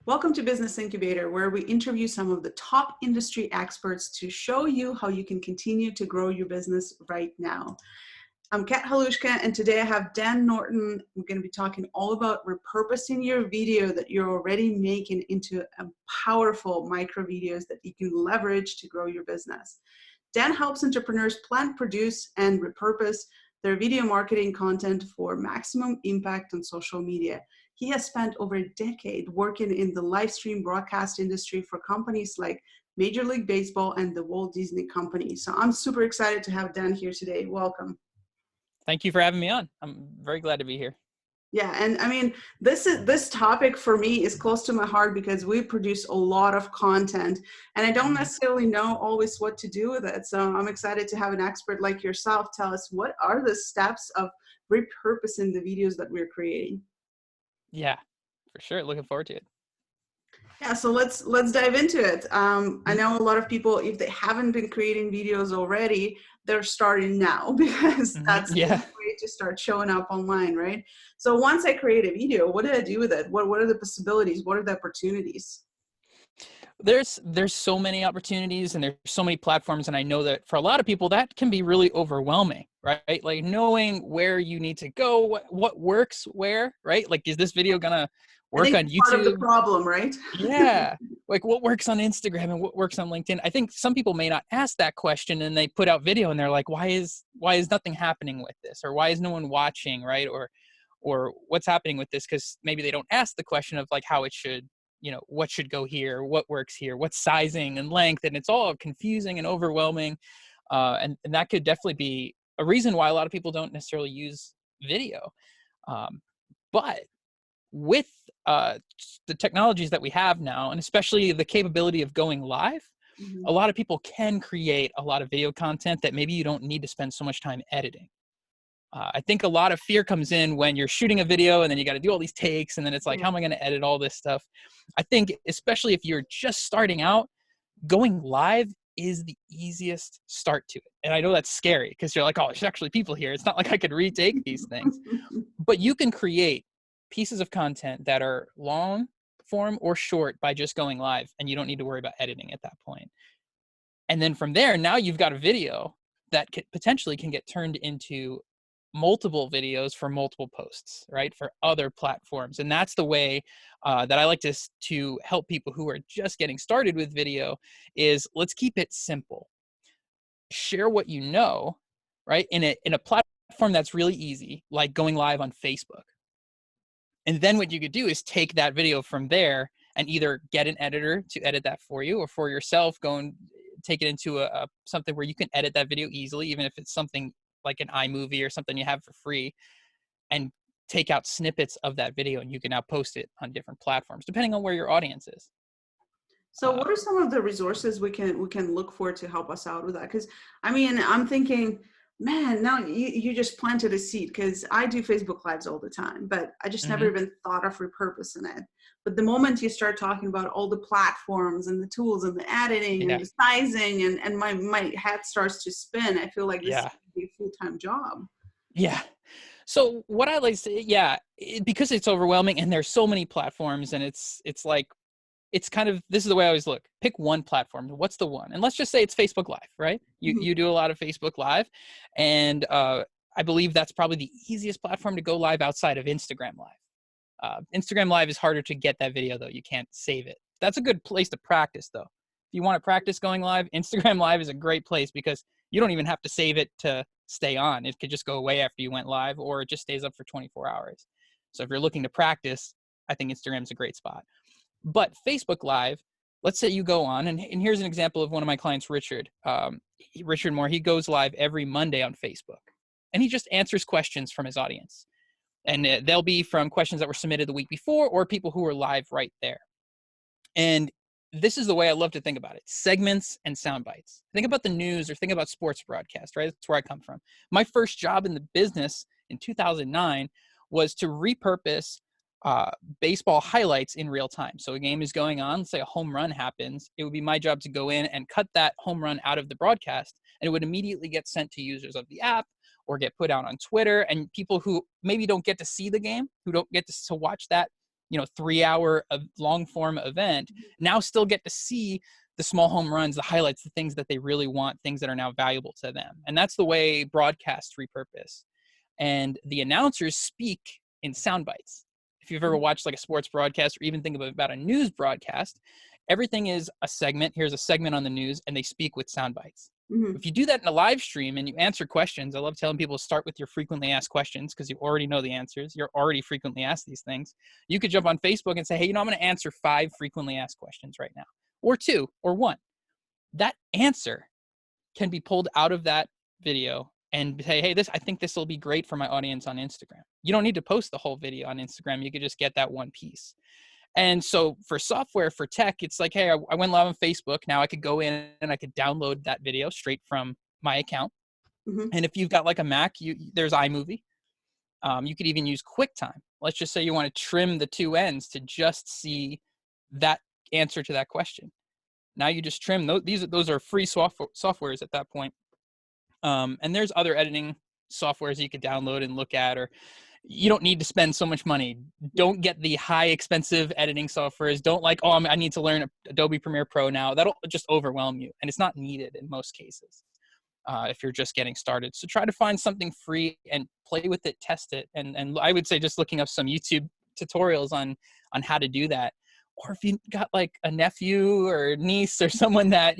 Welcome to Business Incubator, where we interview some of the top industry experts to show you how you can continue to grow your business right now. I'm Kat Halushka, and today I have Dan Norton. We're going to be talking all about repurposing your video that you're already making into powerful micro videos that you can leverage to grow your business. Dan helps entrepreneurs plan, produce, and repurpose their video marketing content for maximum impact on social media. He has spent over a decade working in the live stream broadcast industry for companies like Major League Baseball and the Walt Disney Company. So I'm super excited to have Dan here today. Welcome. Thank you for having me on. I'm very glad to be here. Yeah, and I mean, this topic for me is close to my heart because we produce a lot of content and I don't necessarily know always what to do with it. So I'm excited to have an expert like yourself tell us what are the steps of repurposing the videos that we're creating. Yeah, for sure. Looking forward to it. Yeah, so let's dive into it. I know a lot of people, if they haven't been creating videos already, they're starting now because that's the way to start showing up online, right? So once I create a video, what do I do with it? What are the possibilities? What are the opportunities? There's so many opportunities and there's so many platforms. And I know that for a lot of people, that can be really overwhelming, right? Like knowing where you need to go, what works where, right? Like, is this video gonna work on YouTube? Part of the problem, right? Yeah. Like what works on Instagram and what works on LinkedIn? I think some people may not ask that question and they put out video and they're like, why is nothing happening with this? Or why is no one watching, right? Or what's happening with this? Because maybe they don't ask the question of like how it should, what should go here, what works here, what sizing and length, and it's all confusing and overwhelming. And that could definitely be a reason why a lot of people don't necessarily use video. But with the technologies that we have now, and especially the capability of going live, a lot of people can create a lot of video content that maybe you don't need to spend so much time editing. I think a lot of fear comes in when you're shooting a video and then you got to do all these takes and then it's like, how am I going to edit all this stuff? I think especially if you're just starting out, going live is the easiest start to it. And I know that's scary because you're like, oh, there's actually people here. It's not like I could retake these things. But you can create pieces of content that are long form or short by just going live, and you don't need to worry about editing at that point. And then from there, now you've got a video that potentially can get turned into multiple videos for multiple posts, right? For other platforms. And that's the way that I like to help people who are just getting started with video is let's keep it simple. Share what you know, right? In a platform that's really easy, like going live on Facebook. And then what you could do is take that video from there and either get an editor to edit that for you, or for yourself, go and take it into something where you can edit that video easily, even if it's something like an iMovie or something you have for free, and take out snippets of that video and you can now post it on different platforms, depending on where your audience is. So what are some of the resources we can look for to help us out with that? Because I mean, I'm thinking, man, now you just planted a seed, because I do Facebook Lives all the time, but I just never even thought of repurposing it. But the moment you start talking about all the platforms and the tools and the editing and the sizing, and my head starts to spin, I feel like this is a full-time job. Yeah. So what I like to say, because it's overwhelming and there's so many platforms, and it's like, it's kind of, this is the way I always look. Pick one platform. What's the one? And let's just say it's Facebook Live, right? You do a lot of Facebook Live. And I believe that's probably the easiest platform to go live outside of Instagram Live. Instagram Live is harder to get that video, though. You can't save it. That's a good place to practice, though. If you want to practice going live, Instagram Live is a great place because you don't even have to save it to stay on. It could just go away after you went live, or it just stays up for 24 hours. So if you're looking to practice, I think Instagram's a great spot. But Facebook Live, let's say you go on, and here's an example of one of my clients, Richard. Richard Moore, he goes live every Monday on Facebook, and he just answers questions from his audience. And they'll be from questions that were submitted the week before or people who were live right there. And this is the way I love to think about it. Segments and sound bites. Think about the news or think about sports broadcast, right? That's where I come from. My first job in the business in 2009 was to repurpose baseball highlights in real time. So a game is going on, say a home run happens. It would be my job to go in and cut that home run out of the broadcast, and it would immediately get sent to users of the app or get put out on Twitter, and people who maybe don't get to see the game, who don't get to watch that, 3-hour long form event, now still get to see the small home runs, the highlights, the things that they really want, things that are now valuable to them. And that's the way broadcasts repurpose. And the announcers speak in sound bites. If you've ever watched like a sports broadcast or even think about a news broadcast, everything is a segment. Here's a segment on the news, and they speak with sound bites. Mm-hmm. If you do that in a live stream and you answer questions, I love telling people to start with your frequently asked questions because you already know the answers. You're already frequently asked these things. You could jump on Facebook and say, hey, I'm going to answer 5 frequently asked questions right now, or 2 or 1. That answer can be pulled out of that video and say, hey, I think this will be great for my audience on Instagram. You don't need to post the whole video on Instagram. You could just get that one piece. And so for software, for tech, it's like, hey, I went live on Facebook. Now I could go in and I could download that video straight from my account. Mm-hmm. And if you've got like a Mac, there's iMovie. You could even use QuickTime. Let's just say you want to trim the 2 ends to just see that answer to that question. Now you just trim those are free softwares at that point. And there's other editing softwares you could download and look at, or you don't need to spend so much money. Don't get the high expensive editing softwares. Don't I need to learn Adobe Premiere Pro now. That'll just overwhelm you. And it's not needed in most cases if you're just getting started. So try to find something free and play with it, test it. And I would say just looking up some YouTube tutorials on how to do that. Or if you got like a nephew or niece or someone that,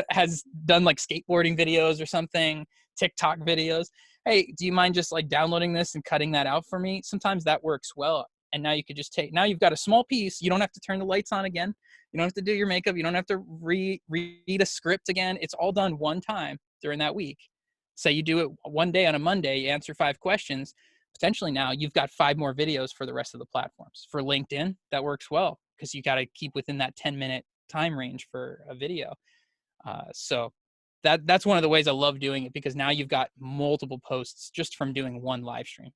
has done like skateboarding videos or something, TikTok videos. Hey, do you mind just like downloading this and cutting that out for me? Sometimes that works well. And now you could just now you've got a small piece. You don't have to turn the lights on again. You don't have to do your makeup. You don't have to read a script again. It's all done one time during that week. Say you do it one day on a Monday, you answer 5 questions. Potentially now you've got 5 more videos for the rest of the platforms. For LinkedIn, that works well because you got to keep within that 10-minute time range for a video. So that's one of the ways I love doing it, because now you've got multiple posts just from doing one live stream.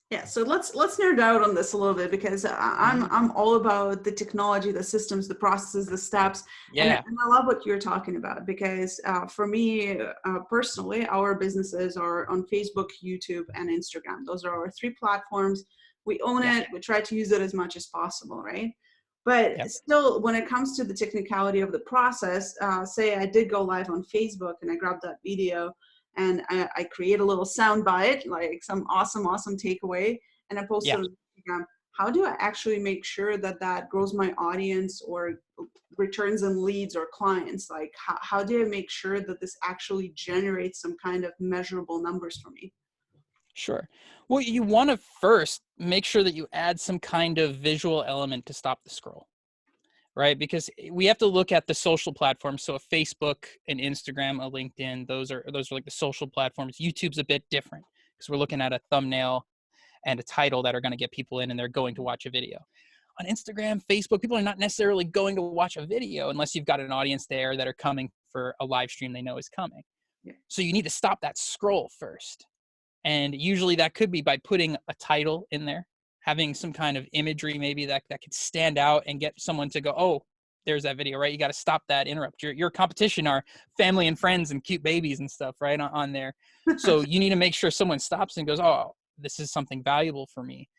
Yeah, so let's nerd out on this a little bit, because I'm all about the technology, the systems, the processes, the steps. Yeah. And I love what you're talking about, because for me personally, our businesses are on Facebook, YouTube, and Instagram. Those are our 3 platforms. We own it. We try to use it as much as possible, right? But still, when it comes to the technicality of the process, say I did go live on Facebook and I grabbed that video and I create a little sound bite, like some awesome takeaway, and I post it on Instagram. How do I actually make sure that grows my audience or returns and leads or clients? Like, how do I make sure that this actually generates some kind of measurable numbers for me? Sure. Well, you want to first make sure that you add some kind of visual element to stop the scroll, right? Because we have to look at the social platforms. So a Facebook, an Instagram, a LinkedIn, those are like the social platforms. YouTube's a bit different because we're looking at a thumbnail and a title that are going to get people in and they're going to watch a video. On Instagram, Facebook, people are not necessarily going to watch a video unless you've got an audience there that are coming for a live stream they know is coming. Yeah. So you need to stop that scroll first. And usually that could be by putting a title in there, having some kind of imagery maybe that could stand out and get someone to go, oh, there's that video, right? You got to stop that, interrupt. Your competition are family and friends and cute babies and stuff, right, on there. So you need to make sure someone stops and goes, oh, this is something valuable for me.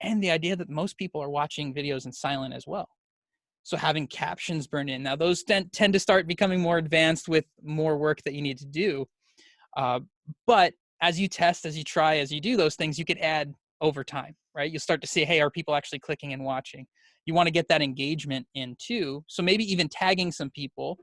And the idea that most people are watching videos in silent as well. So having captions burned in. Now, those tend to start becoming more advanced with more work that you need to do. But as you test, as you try, as you do those things, you can add over time, right? You'll start to see, hey, are people actually clicking and watching? You want to get that engagement in too. So maybe even tagging some people,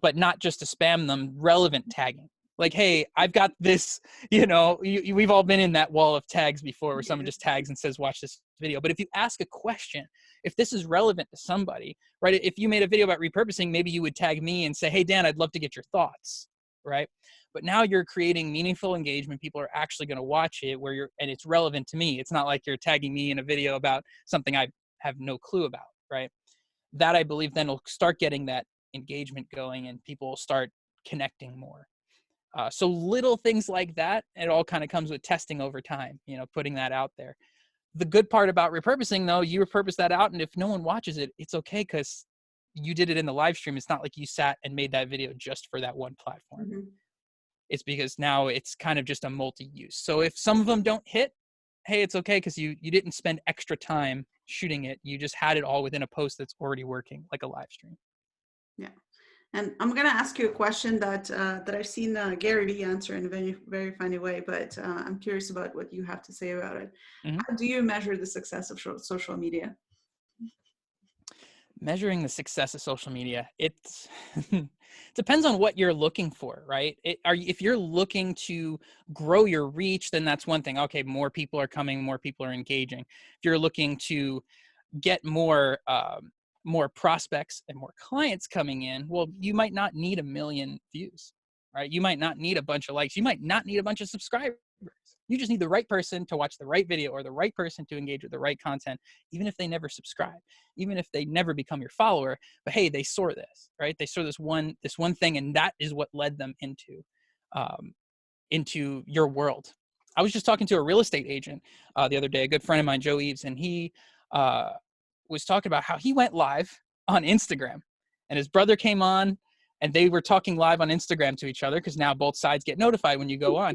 but not just to spam them, relevant tagging. Like, hey, I've got this, we've all been in that wall of tags before where someone just tags and says, watch this video. But if you ask a question, if this is relevant to somebody, right? If you made a video about repurposing, maybe you would tag me and say, hey, Dan, I'd love to get your thoughts, right? But now you're creating meaningful engagement. People are actually going to watch it and it's relevant to me. It's not like you're tagging me in a video about something I have no clue about, right? That I believe then will start getting that engagement going and people will start connecting more. So little things like that, it all kind of comes with testing over time, putting that out there. The good part about repurposing, though, you repurpose that out, and if no one watches it, it's okay because you did it in the live stream. It's not like you sat and made that video just for that one platform. Mm-hmm. It's because now it's kind of just a multi-use. So if some of them don't hit, hey, it's okay because you didn't spend extra time shooting it. You just had it all within a post that's already working, like a live stream. Yeah. And I'm going to ask you a question that I've seen Gary Vee answer in a very, very funny way, but I'm curious about what you have to say about it. Mm-hmm. How do you measure the success of social media? Measuring the success of social media, it's it depends on what you're looking for, right? If you're looking to grow your reach, then that's one thing. Okay, more people are coming, more people are engaging. If you're looking to get more prospects and more clients coming in, well, you might not need 1 million views, right? You might not need a bunch of likes. You might not need a bunch of subscribers. You just need the right person to watch the right video, or the right person to engage with the right content, even if they never subscribe, even if they never become your follower. But hey, they saw this, right? They saw this one thing, and that is what led them into your world. I was just talking to a real estate agent the other day, a good friend of mine, Joe Eves, and he was talking about how he went live on Instagram, and his brother came on, and they were talking live on Instagram to each other, because now both sides get notified when you go on.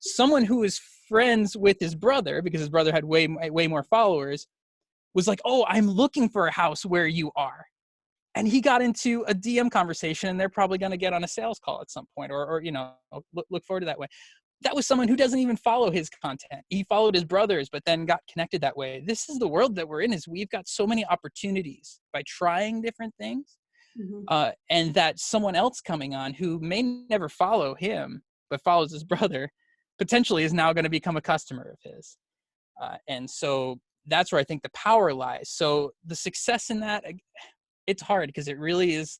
Someone who is friends with his brother, because his brother had way more followers, was like, oh, I'm looking for a house where you are. And he got into a DM conversation, and they're probably going to get on a sales call at some point, or look forward to that way. That was someone who doesn't even follow his content. He followed his brothers, but then got connected that way. This is the world that we're in, is we've got so many opportunities by trying different things. Mm-hmm. And that someone else coming on who may never follow him, but follows his brother, potentially is now going to become a customer of his. And so that's where I think the power lies. So the success in that, it's hard, because it really is,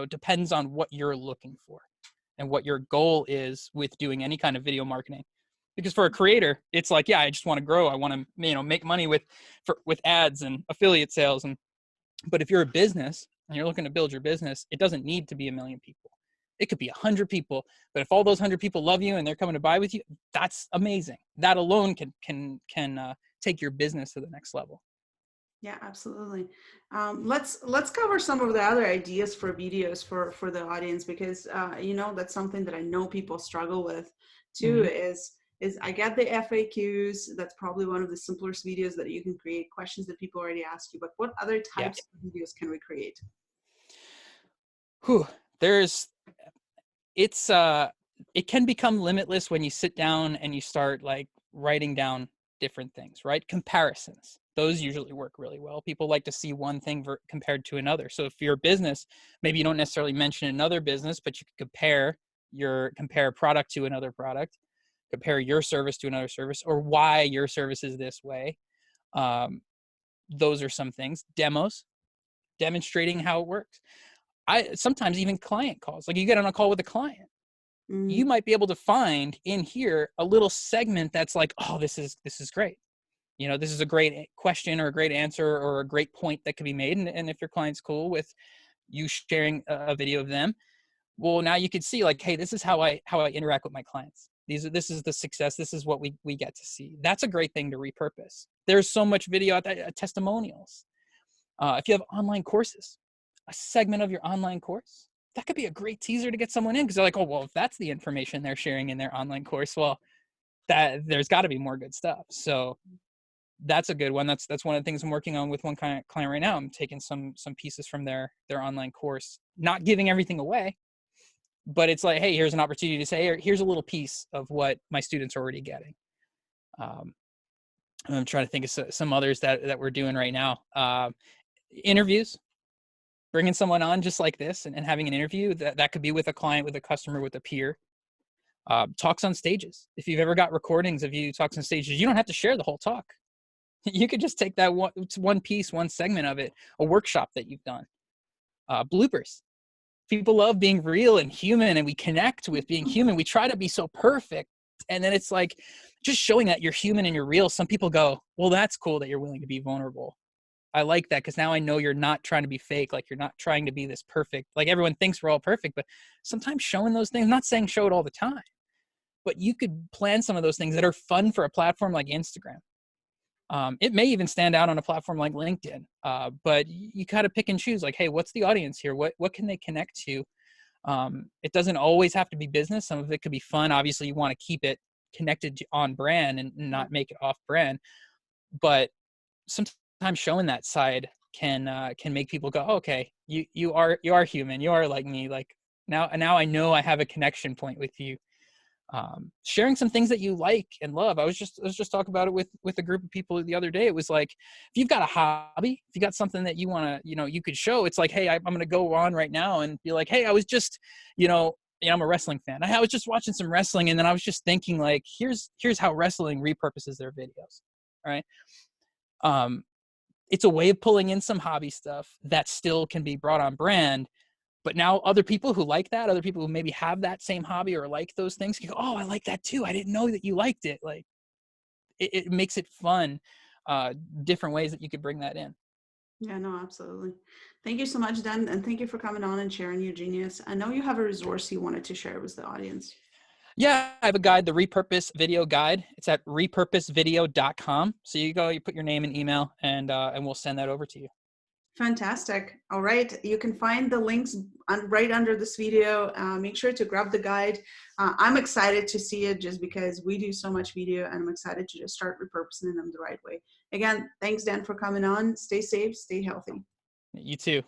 depends on what you're looking for and what your goal is with doing any kind of video marketing. Because for a creator, it's like, yeah, I just want to grow. I want to, make money with ads and affiliate sales. But if you're a business and you're looking to build your business, it doesn't need to be 1 million people. It could be 100 people, but if all those 100 people love you and they're coming to buy with you, that's amazing. That alone can take your business to the next level. Yeah, absolutely. Let's cover some of the other ideas for videos for the audience, because that's something that I know people struggle with too. Mm-hmm. Is I get the FAQs. That's probably one of the simplest videos that you can create, questions that people already ask you. But what other Yeah. types of videos can we create? It can become limitless when you sit down and you start like writing down different things, right? Comparisons. Those usually work really well. People like to see one thing compared to another. So if you're a business, maybe you don't necessarily mention another business, but you could compare a product to another product, compare your service to another service, or why your service is this way. Those are some things. Demos, demonstrating how it works. Sometimes even client calls, like you get on a call with a client, you might be able to find in here a little segment that's like, oh, this is great. This is a great question or a great answer or a great point that could be made. And if your client's cool with you sharing a video of them, well, now you could see like, hey, this is how I interact with my clients. This is the success. This is what we get to see. That's a great thing to repurpose. There's so much video out there, testimonials. If you have online courses, a segment of your online course, that could be a great teaser to get someone in, because they're like, oh, well, if that's the information they're sharing in their online course, well, there's got to be more good stuff. So that's a good one. That's one of the things I'm working on with one client right now. I'm taking some pieces from their online course, not giving everything away, but it's like, hey, here's an opportunity to say, hey, here's a little piece of what my students are already getting. I'm trying to think of some others that we're doing right now. Interviews, bringing someone on just like this and having an interview that could be with a client, with a customer, with a peer. Talks on stages. If you've ever got recordings of you talks on stages, you don't have to share the whole talk. You could just take that one piece, one segment of it, a workshop that you've done. Bloopers. People love being real and human, and we connect with being human. We try to be so perfect. And then it's like just showing that you're human and you're real. Some people go, well, that's cool that you're willing to be vulnerable. I like that, because now I know you're not trying to be fake. Like you're not trying to be this perfect. Like everyone thinks we're all perfect, but sometimes showing those things, I'm not saying show it all the time, but you could plan some of those things that are fun for a platform like Instagram. It may even stand out on a platform like LinkedIn, but you kind of pick and choose like, hey, what's the audience here? What can they connect to? It doesn't always have to be business. Some of it could be fun. Obviously, you want to keep it connected on brand and not make it off brand. But sometimes showing that side can make people go, okay, you are human, you are like me. Like now I know I have a connection point with you. Sharing some things that you like and love. I was just talking about it with a group of people the other day. It was like, if you've got a hobby, if you got something that you want to, you could show, it's like, hey, I'm going to go on right now and be like, hey, I was just, I'm a wrestling fan. I was just watching some wrestling. And then I was just thinking like, here's how wrestling repurposes their videos. Right. It's a way of pulling in some hobby stuff that still can be brought on brand. But now other people who like that, other people who maybe have that same hobby or like those things, can go, oh, I like that too. I didn't know that you liked it. Like it makes it fun, different ways that you could bring that in. Yeah, no, absolutely. Thank you so much, Dan. And thank you for coming on and sharing your genius. I know you have a resource you wanted to share with the audience. Yeah, I have a guide, the Repurpose Video Guide. It's at repurposevideo.com. So you go, you put your name and email, and we'll send that over to you. Fantastic. All right. You can find the links right under this video. Make sure to grab the guide. I'm excited to see it just because we do so much video, and I'm excited to just start repurposing them the right way. Again, thanks, Dan, for coming on. Stay safe, stay healthy. You too.